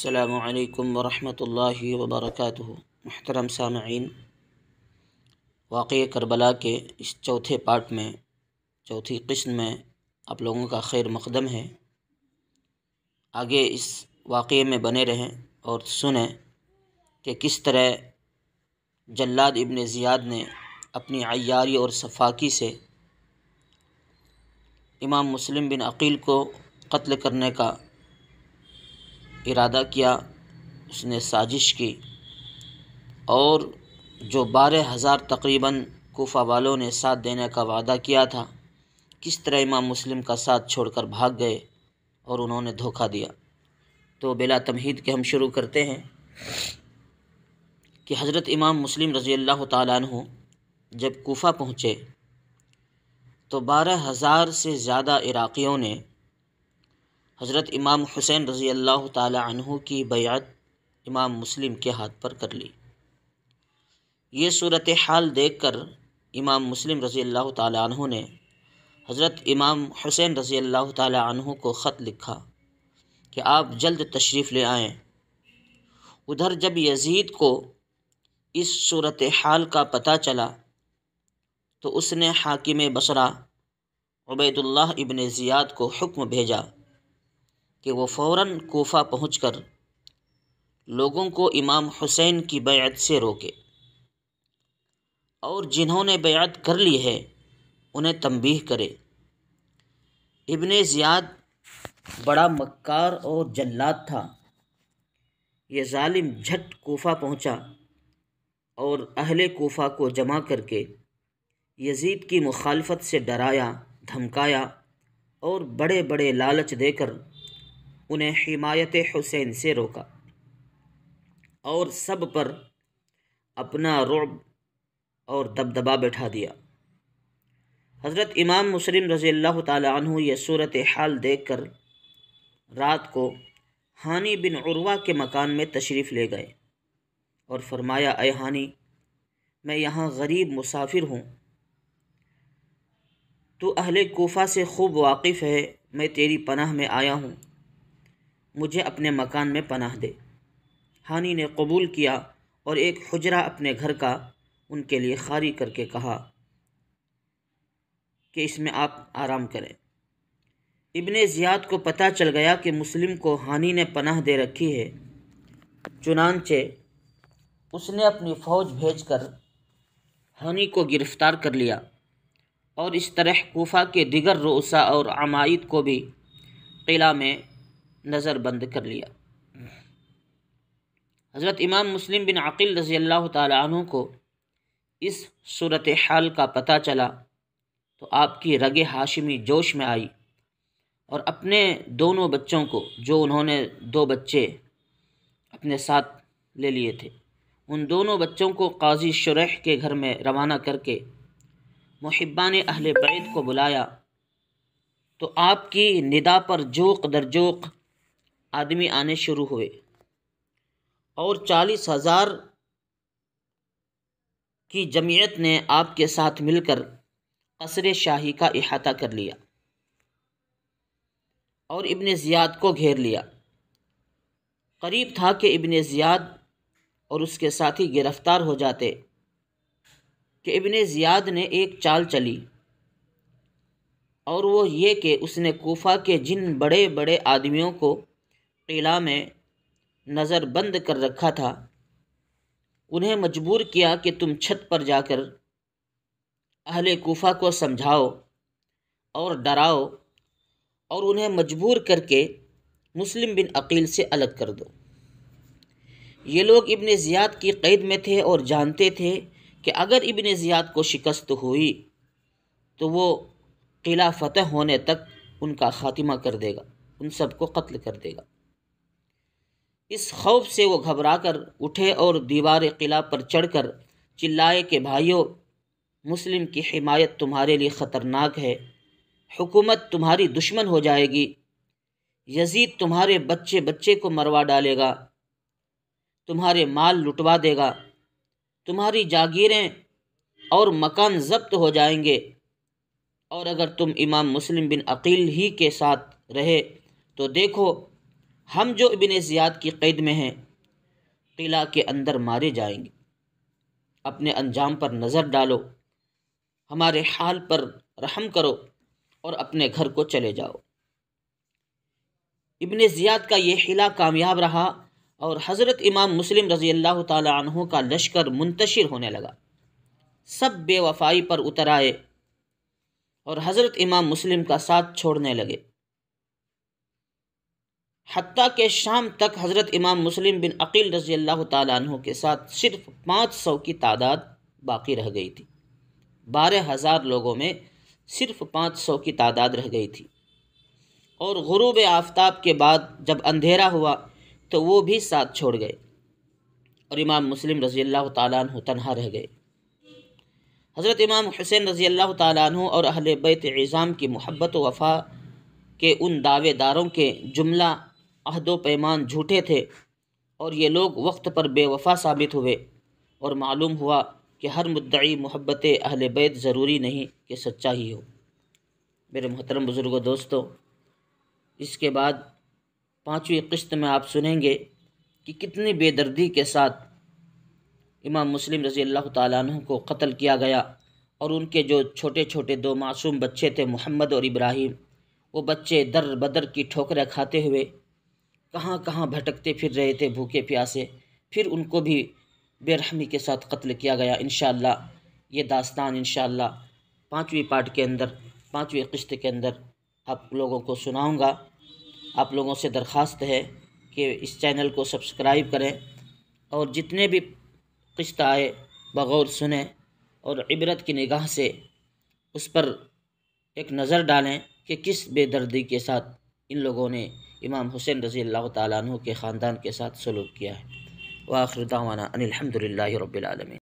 السلام علیکم ورحمۃ اللہ وبرکاتہ۔ محترم سامعین، واقعہ کربلا کے اس چوتھے پارٹ میں، چوتھی قسم میں آپ لوگوں کا خیر مقدم ہے۔ آگے اس واقعے میں بنے رہیں اور سنیں کہ کس طرح جلاد ابن زیاد نے اپنی عیاری اور صفاکی سے امام مسلم بن عقیل کو قتل کرنے کا ارادہ کیا، اس نے سازش کی، اور جو 12,000 تقریباً کوفہ والوں نے ساتھ دینے کا وعدہ کیا تھا، کس طرح امام مسلم کا ساتھ چھوڑ کر بھاگ گئے اور انہوں نے دھوکہ دیا۔ تو بلا تمہید کے ہم شروع کرتے ہیں کہ حضرت امام مسلم رضی اللہ تعالیٰ عنہ جب کوفہ پہنچے تو 12,000 سے زیادہ عراقیوں نے حضرت امام حسین رضی اللہ تعالیٰ عنہ کی بیعت امام مسلم کے ہاتھ پر کر لی۔ یہ صورتحال دیکھ کر امام مسلم رضی اللہ تعالیٰ عنہ نے حضرت امام حسین رضی اللہ تعالیٰ عنہ کو خط لکھا کہ آپ جلد تشریف لے آئیں۔ ادھر جب یزید کو اس صورتحال کا پتہ چلا تو اس نے حاکم بصرہ عبید اللہ ابن زیاد کو حکم بھیجا کہ وہ فوراً کوفہ پہنچ کر لوگوں کو امام حسین کی بیعت سے روکے، اور جنہوں نے بیعت کر لی ہے انہیں تنبیہ کرے۔ ابن زیاد بڑا مکار اور جلاد تھا۔ یہ ظالم جھٹ کوفہ پہنچا اور اہل کوفہ کو جمع کر کے یزید کی مخالفت سے ڈرایا، دھمکایا اور بڑے بڑے لالچ دے کر انہیں حمایت حسین سے روکا، اور سب پر اپنا رعب اور دبدبہ بٹھا دیا۔ حضرت امام مسلم رضی اللہ تعالیٰ عنہ یہ صورتحال دیکھ کر رات کو ہانی بن عروہ کے مکان میں تشریف لے گئے اور فرمایا، اے ہانی، میں یہاں غریب مسافر ہوں، تو اہل کوفہ سے خوب واقف ہے، میں تیری پناہ میں آیا ہوں، مجھے اپنے مکان میں پناہ دے۔ ہانی نے قبول کیا اور ایک حجرہ اپنے گھر کا ان کے لیے خالی کر کے کہا کہ اس میں آپ آرام کریں۔ ابن زیاد کو پتہ چل گیا کہ مسلم کو ہانی نے پناہ دے رکھی ہے، چنانچہ اس نے اپنی فوج بھیج کر ہانی کو گرفتار کر لیا، اور اس طرح کوفہ کے دیگر رؤساء اور عمائد کو بھی قلعہ میں نظر بند کر لیا۔ حضرت امام مسلم بن عقیل رضی اللہ تعالیٰ عنہ کو اس صورتحال کا پتہ چلا تو آپ کی رگ ہاشمی جوش میں آئی، اور اپنے دونوں بچوں کو، جو انہوں نے 2 بچے اپنے ساتھ لے لیے تھے، ان دونوں بچوں کو قاضی شریح کے گھر میں روانہ کر کے محبان اہل بیت کو بلایا، تو آپ کی ندا پر جوق در جوق آدمی آنے شروع ہوئے، اور 40,000 کی جمعیت نے آپ کے ساتھ مل کر قصر شاہی کا احاطہ کر لیا اور ابن زیاد کو گھیر لیا۔ قریب تھا کہ ابن زیاد اور اس کے ساتھی گرفتار ہو جاتے کہ ابن زیاد نے ایک چال چلی، اور وہ یہ کہ اس نے کوفہ کے جن بڑے بڑے آدمیوں کو قلعہ میں نظر بند کر رکھا تھا، انہیں مجبور کیا کہ تم چھت پر جا کر اہل کوفہ کو سمجھاؤ اور ڈراؤ، اور انہیں مجبور کر کے مسلم بن عقیل سے الگ کر دو۔ یہ لوگ ابن زیاد کی قید میں تھے اور جانتے تھے کہ اگر ابن زیاد کو شکست ہوئی تو وہ قلعہ فتح ہونے تک ان کا خاتمہ کر دے گا، ان سب کو قتل کر دے گا۔ اس خوف سے وہ گھبرا کر اٹھے اور دیوار قلعہ پر چڑھ کر چلائے کہ بھائیو، مسلم کی حمایت تمہارے لیے خطرناک ہے، حکومت تمہاری دشمن ہو جائے گی، یزید تمہارے بچے بچے کو مروا ڈالے گا، تمہارے مال لٹوا دے گا، تمہاری جاگیریں اور مکان ضبط ہو جائیں گے، اور اگر تم امام مسلم بن عقیل ہی کے ساتھ رہے تو دیکھو ہم جو ابن زیاد کی قید میں ہیں قلعہ کے اندر مارے جائیں گے، اپنے انجام پر نظر ڈالو، ہمارے حال پر رحم کرو اور اپنے گھر کو چلے جاؤ۔ ابن زیاد کا یہ حیلہ کامیاب رہا اور حضرت امام مسلم رضی اللہ تعالی عنہ کا لشکر منتشر ہونے لگا، سب بے وفائی پر اتر آئے اور حضرت امام مسلم کا ساتھ چھوڑنے لگے، حتیٰ کہ شام تک حضرت امام مسلم بن عقیل رضی اللہ تعالیٰ عنہ کے ساتھ صرف 500 کی تعداد باقی رہ گئی تھی۔ 12,000 لوگوں میں صرف 500 کی تعداد رہ گئی تھی، اور غروب آفتاب کے بعد جب اندھیرا ہوا تو وہ بھی ساتھ چھوڑ گئے اور امام مسلم رضی اللہ تعالیٰ عنہ تنہا رہ گئے۔ حضرت امام حسین رضی اللہ تعالیٰ عنہ اور اہل بیت عظام کی محبت و وفا کے ان دعوے داروں کے جملہ عہد و پیمان جھوٹے تھے، اور یہ لوگ وقت پر بے وفا ثابت ہوئے، اور معلوم ہوا کہ ہر مدعی محبت اہل بیت ضروری نہیں کہ سچا ہی ہو۔ میرے محترم بزرگوں، دوستو، اس کے بعد 5ویں قسط میں آپ سنیں گے کہ کتنی بے دردی کے ساتھ امام مسلم رضی اللہ تعالیٰ عنہ کو قتل کیا گیا، اور ان کے جو چھوٹے چھوٹے 2 معصوم بچے تھے محمد اور ابراہیم، وہ بچے در بدر کی ٹھوکریں کھاتے ہوئے کہاں کہاں بھٹکتے پھر رہے تھے بھوکے پیاسے، پھر ان کو بھی بے رحمی کے ساتھ قتل کیا گیا۔ انشاءاللہ یہ داستان انشاءاللہ 5ویں پارٹ کے اندر، 5ویں قسط کے اندر آپ لوگوں کو سناؤں گا۔ آپ لوگوں سے درخواست ہے کہ اس چینل کو سبسکرائب کریں اور جتنے بھی قسط آئے بغور سنیں اور عبرت کی نگاہ سے اس پر ایک نظر ڈالیں کہ کس بے دردی کے ساتھ ان لوگوں نے امام حسین رضی اللہ تعالیٰ عنہ کے خاندان کے ساتھ سلوک کیا ہے۔ وآخر دعوانا ان الحمد للہ رب العالمین۔